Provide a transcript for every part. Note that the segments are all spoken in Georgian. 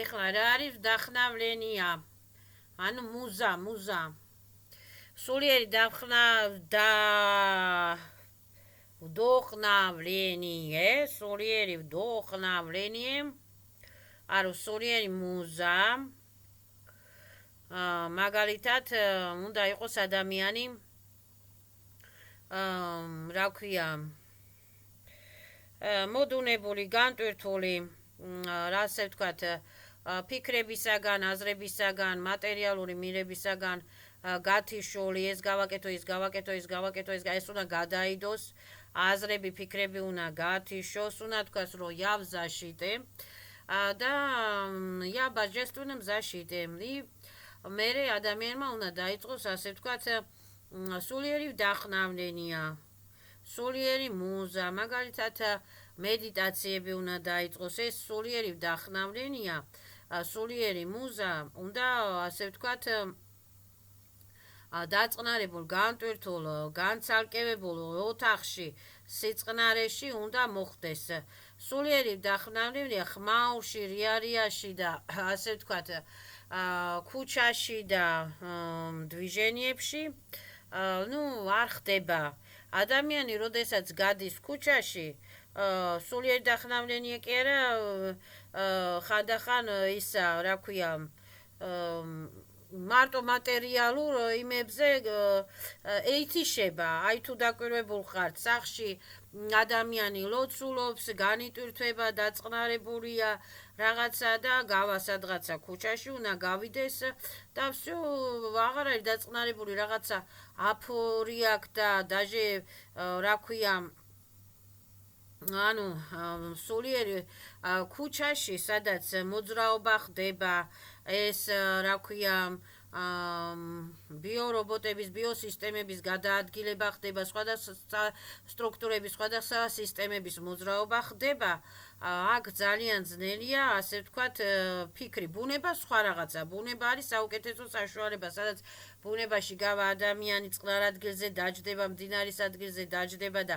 ეხლა რა არის ვდახნავლენია? ანუ მუზა. სულიერი ვდოხნავლენიე, სულიერი ვდოხნავლენიე, არო სულიერი მუზა. მაგალითად, უნდა იყოს ადამიანი, რა ქვია, მოდუნებული, განტვირთული, რა ასე ვთქვათ, ფიქრებისაგან, აზრებისაგან, მატერიალური მირებისაგან გათიშული, ეს გავაკეთო, ეს უნდა გადაიდოს, აზრები, ფიქრები უნდა გათიშოს, უნდა თქვას, რომ იავზაშიდე და იაბაჯესტუნ მზაშიდე. მერე ადამიანმა უნდა დაიწყოს, ასე ვთქვათ, სულიერი ვდახნავლენია, სულიერი მუზა, მაგალითად მედიტაციები უნდა დაიწყოს, ეს სულიერი ვდახნავლენია, სულიერი მუზა უნდა, ასე ვთქვათ, დაწყნარებულ, განტვირთულ, განცალკევებულ ოთახში, სიწყნარეში უნდა მოხდეს. სულიერი ვდახნავლენია ხმაურში, რიარიაში და ასე ვთქვათ, ქუჩაში და დვიჟენიებში, არ ხდება. ადამიანი, როდესაც გადის ქუჩაში, სულიერი დახნავლენია კი არა, ხანდახან ისა, რა ქვია, მარტო მატერიალურ იმებზე ეითიშება, აი თუ დაკვირვებულ ხართ, სახში ადამიანი ლოცულობს, განიტვირთვება, დაწყნარებულია რაღაცა და გავა სადღაცა ქუჩაში, უნდა გავიდეს და всё, აღარ არის დაწყნარებული რაღაცა აფორი აქვს და დაჟე რა ქვია, ანუ სულიერი ქუჩაში, სადაც მოძრაობა ხდება, ეს რა ქვია, ბიორობოტების, ბიოსისტემების გადაადგილება ხდება, სხვადასხვა სტრუქტურების, სხვადასხვა სისტემების მოძრაობა ხდება, აქ ძალიან ძნელია, ასე ვთქვათ, ფიქრი. ბუნება სხვა რაღაცა, ბუნება არის საუკეთესო საშუალება, სადაც ბუნებაში გავა ადამიანი, წყნარ ადგილზე დაჯდება, მდინარის ადგილზე დაჯდება და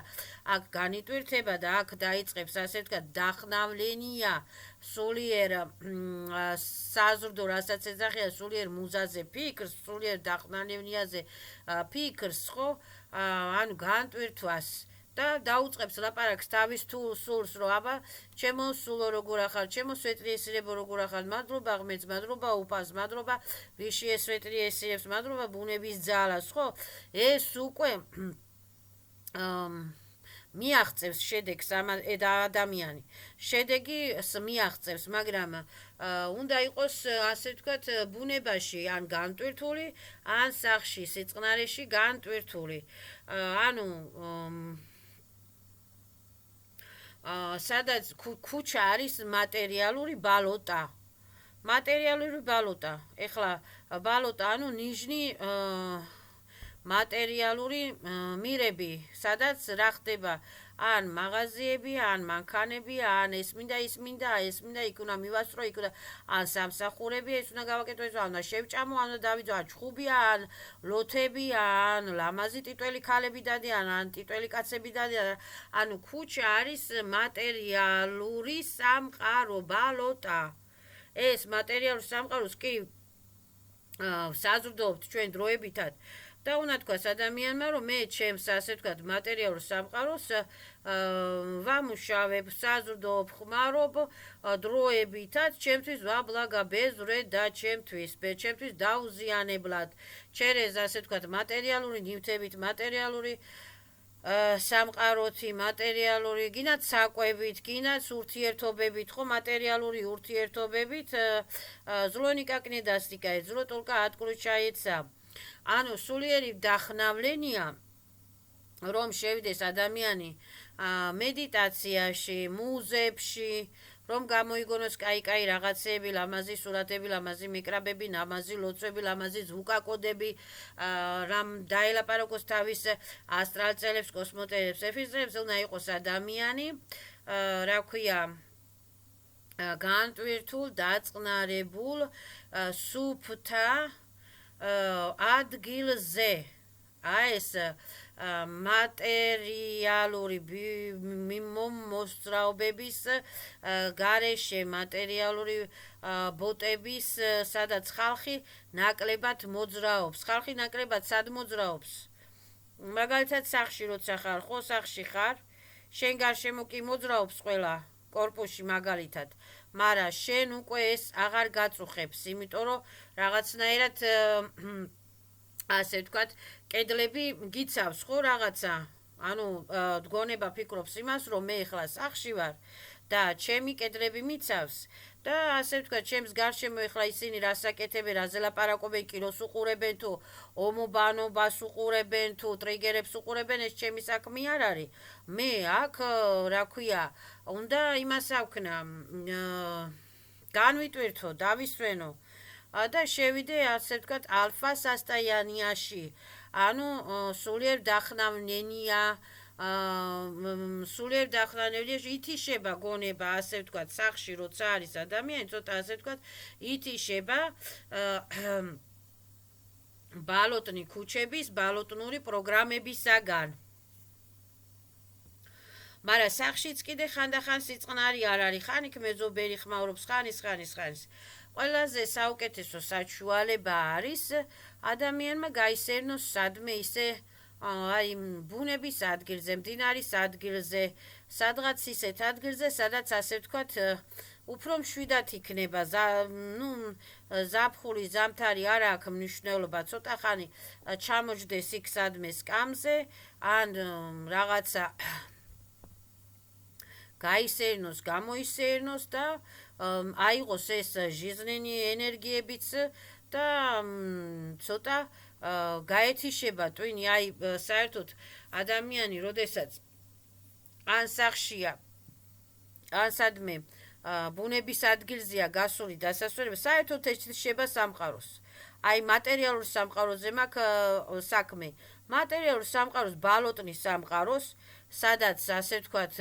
აქ განიტვირთება და აქ დაიწყებს, ასე ვთქვათ, დახნავლენია, სულიერ საზრდო, რასაც ეძახიან, სულიერ მუზაზე ფიქრს, სულიერ დახნავლენიაზე ფიქრს, ხო, ანუ განტვირთვას და დაუწყებს ლაპარაკს თავის სულს, რომ აბა, ჩემო სულო როგორ ახარ, ჩემო სვეტლიესირებო როგორ ახარ, მადლობა ღმერთს, მადლობა უფალს, მადლობა ვიში ესვეტლიესირებს, მადლობა ბუნების ძალას, ხო? ეს უკვე მიაღწევს შედეგს ადამიანი. შედეგი მიაღწევს, მაგრამ უნდა იყოს, ასე ვთქვათ, ბუნებაში ან განტვირთული, ან სახში, სიწყნარეში განტვირთული. ანუ სადაც ქუჩა არის მატერიალური ბალოტა. ეხლა ბალოტა, ანუ ნიშნი მატერიალური მირები, სადაც რა ხდება, ან მაღაზიები, ან მანქანები, ან ეს მინდა, იქ უნდა მივასწრო, იქ უნდა, ან სამსახურები, ეს უნდა გავაკეთო, ეს უნდა შევჭამო, ან დავიძო, ან ჩხუბია, ან ლოთები, ან ლამაზი ტიტველი ქალები დადიან, ან ტიტველი კაცები დადიან, ანუ ქუჩა არის მატერიალური სამყარო, ბალოტა. ეს მატერიალური სამყაროს კი საზრდოობთ ჩვენ დროებითად. და უნდა თქვას ადამიანმა, რომ მე ჩემს, ასე ვთქვათ, მატერიალურ სამყაროს ვამუშავებ, საზრდოობ, ხმარობ დროებითად, ჩემთვის ვაბლაგა ბეზრე და ჩემთვის დაუზიანებლად. ჩერეზ, ასე ვთქვათ, მატერიალური ნივთებით, მატერიალური სამყაროთი, მატერიალური, გინდათ საკვებით, გინდათ ურთიერთობებით, ხო, მატერიალური ურთიერთობებით, ზლონიკა კნედასტიკა, ზლო ტოლკა ატკულჩაიცა. ანუ სულიერი ვდახნავლენია, რომ შევიდეს ადამიანი მედიტაციაში, მუზებში, რომ გამოიგონოს კაი რაღაცეები, ლამაზი სურათები, ლამაზი მიკრაბები, ლამაზი ლოცვები, ლამაზი ზვუკაკოდები, რამ დაელაპარაკოს თავის ასტრალ წელებს, კოსმოტელებს, ეფიზრებს, უნდა იყოს ადამიანი, რა ქვია, განტვირთულ, დაწყნარებულ, სუფთა ადგილზე. ეს მატერიალური მოსძრაობების გარეშე მატერიალური ბოტების სადაც ხალხი ნაკლებად მოძრაობს. ხალხი ნაკლებად სად მოძრაობს? მაგალითად სახლში როცა ხარ, ხო სახლში ხარ, შენ გარშემო კი მოძრაობს ყველა კორპუსში მაგალითად, მაგრამ შენ უკვე ეს აღარ გაწუხებს, იმიტომ რომ რაღაცნაირად ასე ვთქვათ, კედლები გიცავს ხო რაღაცა. ანუ გონება ფიქრობს იმას, რომ მე ახლა სახლში ვარ და ჩემი კედლები მიცავს და ასე ვთქვათ, ჩემს გარშემო ახლა ისინი რას აკეთებენ, რაზე ლაპარაკობენ, კინოს უყურებენ თუ ომობანობას უყურებენ თუ ტრიგერებს უყურებენ, ეს ჩემი საქმე არ არის. მე აქ რა ქვია, უნდა იმას ავქნა, განვიტვირთო, დავისვენო და შევიდე ასე ვთქვათ ალფა სასტაიანიაში. ანუ სულიერ დახნავნენია, სულიერ დახნავნენია, ითიშება გონება, ასე ვთქვათ, სახლში როცა არის ადამიანი, ცოტა ასე ვთქვათ, ითიშება ბალოტნი ქუჩების, ბალოტნური პროგრამებისაგან. მაგრამ სახლშიც კიდე ხანდახან სიწყნარი არ არის, ხან იქ მეზობელი ხმაურობს, ხანის. ყველაზე საუკეთესო საშუალება არის ადამიანმა გაისერნოს სადმე ისე აი ბუნების ადგილზე, მდინარის ადგილზე, სადღაც ისეთ ადგილზე, სადაც ასე ვთქვათ, უფრო მშვიდად იქნება, ზაფხული, ზამთარი არ აქვს მნიშვნელობა, ცოტა ხანი ჩამოჯდეს იქ სადმე სკამზე, ან რაღაცა გაისერნოს, გამოისერნოს და აიღოს ეს ჟიზნენი ენერგიებიც და ცოტა გაეთიშება ტვინი, აი საერთოდ ადამიანი როდესაც ან სახლშია, ან სადმე ბუნების ადგილზეა გასული დასასვენება, საერთოდ ეთიშება სამყაროს. აი მატერიალურ სამყაროზე მაქვს საქმე. მატერიალურ სამყაროს, ბალოტნის სამყაროს, სადაც ასე ვთქვათ,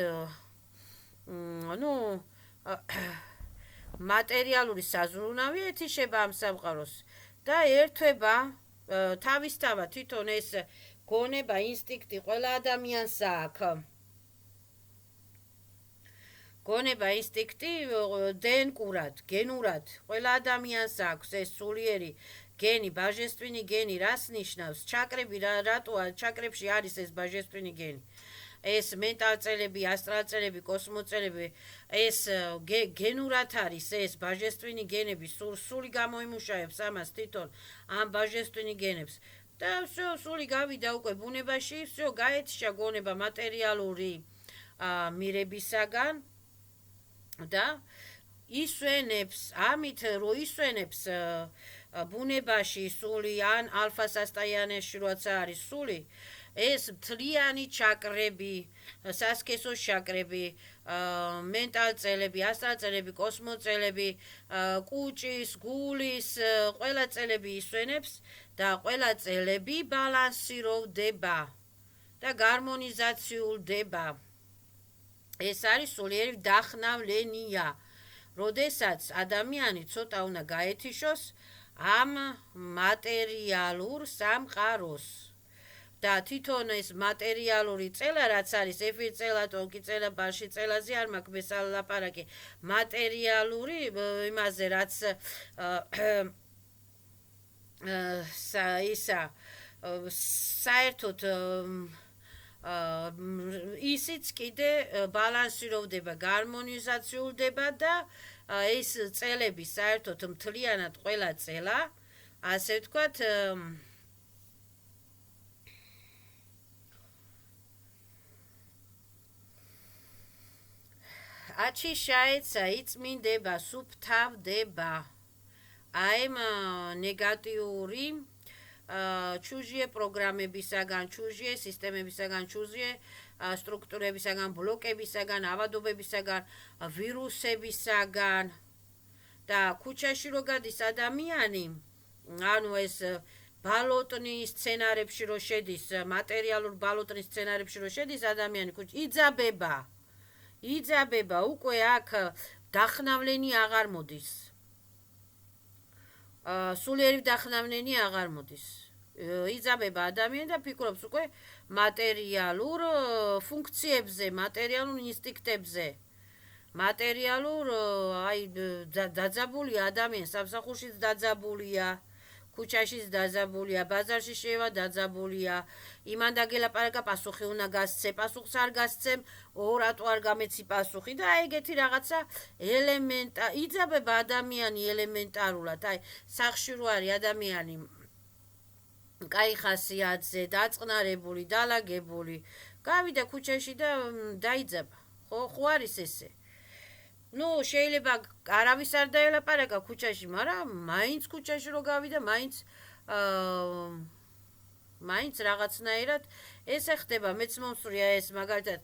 მატერიალური საზრუნავი ეთიშება ამ სამყაროს და ერთვება თავისთავად თვითონ ეს გონება, ინსტინქტი ყველა ადამიანს აქვს. გონება, ინსტინქტი დენკურად, გენურად ყველა ადამიანს აქვს ეს სულიერი გენი, ბაჟესტვინი გენი, რას ნიშნავს? ჩაკრები, რატოა ჩაკრებში არის ეს ბაჟესტვინი გენი? ეს მენტალწელები, ასტრალწელები, კოსმოწელები, ეს გენურად არის ეს ბაჟესტვინი გენები, სული გამოიმუშავებს ამას თვითონ ამ ბაჟესტვინი გენებს. და სული გავიდა უკვე ბუნებაში, გაეთიშა გონება მატერიალური მირებისაგან და ისვენებს, ამით რო ისვენებს ბუნებაში სული ან ალფა სასტაიანეში როცა არის სული, ეს მთლიანი ჩაკრები, სასქესო ჩაკრები, მენტალწელები, ასტრალწელები, კოსმოწელები, კუჭის, გულის, ყველა წელები ისვენებს და ყველა წელები ბალანსირდება და გარმონიზაციულდება. ეს არის სულიერი დახნავლენია, როდესაც ადამიანი ცოტა უნდა გაეთიშოს ამ მატერიალურ სამყაროს. და თვითონ ეს მატერიალური წელა, რაც არის ეფիր წელა, ტოლკი წელა, ბარში წელაზე არ მაქვს მესალაპარაკი, მატერიალური იმაზე, რაც საერთოდ ისიც კიდე ბალანსირდება, გარმონიზაციულდება და ეს წელები საერთოდ მთლიანად ყველა წელა, ასე ვთქვათ, აჩიშაეცა იწმინდება, სუფთავდება. აემ ნეგატიური ჩუჟიე პროგრამებისაგან, ჩუჟიე სისტემებისაგან, ჩუჟიე სტრუქტურებისაგან, ბლოკებისაგან, ავადობებისაგან, ვირუსებისაგან და ქუჩაში რო გადის ადამიანი, ანუ ეს ბალოტნის სცენარებში რო შედის, მატერიალურ ბალოტნის სცენარებში რო შედის ადამიანი, იძაბება, უკვე აქ დახნავლენი აღარ მოდის. სულიერი დახნავლენი აღარ მოდის. იძაბება ადამიანი და ფიქრობს უკვე მატერიალურ ფუნქციებზე, მატერიალურ ინსტინქტებზე. მატერიალურ აი დაძაბული ადამიანი სამსახურშიც დაძაბულია, ქუჩაშიც დაძაბულია, ბაზარში შევა დაძაბულია, იმან დაგელაპარაკა პასუხი უნდა გასცე, პასუხს არ გასცემ, რატო არ გამეცი პასუხი და აი ეგეთი რაღაცა იძაბება ადამიანი ელემენტარულად, აი სახლში რო არის ადამიანი კაი ხასიათზე, დაწყნარებული, დალაგებული, გავიდა ქუჩაში და დაიძაბა. ხო არის ესე. ნუ შეიძლება არავის არ დაელაპარაკა ქუჩაში, მაგრამ მაინც ქუჩაში რო გავიდა, მაინც რაღაცნაირად ესე ხდება, მეც მომსწრია ეს მაგალითად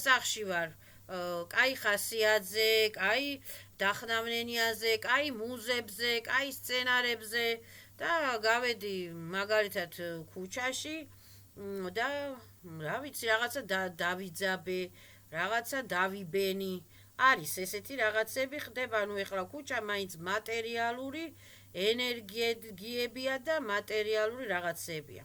სახლში ვარ, კაი ხასიათზე, კაი დახნავნენიაზე, კაი მუზებზე, კაი სცენარებზე და გავედი მაგალითად ქუჩაში და რა ვიცი, რაღაცა დავიძაბე, რაღაცა დავიბენი. არის ესეთი რაღაცები ხდება, ნუ ეხლა ქუჩა მაინც მატერიალური ენერგიებია და მატერიალური რაღაცებია.